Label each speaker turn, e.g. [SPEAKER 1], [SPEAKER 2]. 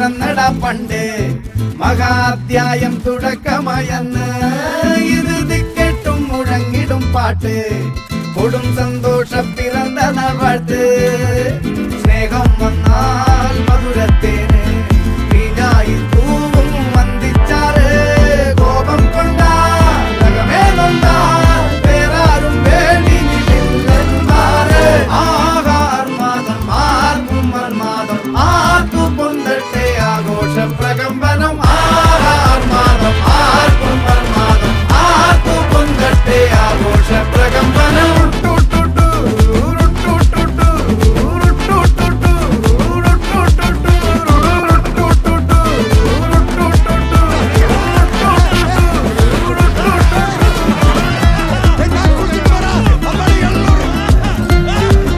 [SPEAKER 1] പിറന്നടാ പണ്ട് മഹാധ്യായം തുടക്കമായെന്ന് ഇത് ദിക്കെട്ടും മുഴങ്ങിടും പാട്ട് കൊടും സന്തോഷ പിറന്ന നാൾ വാഴ്ത്ത്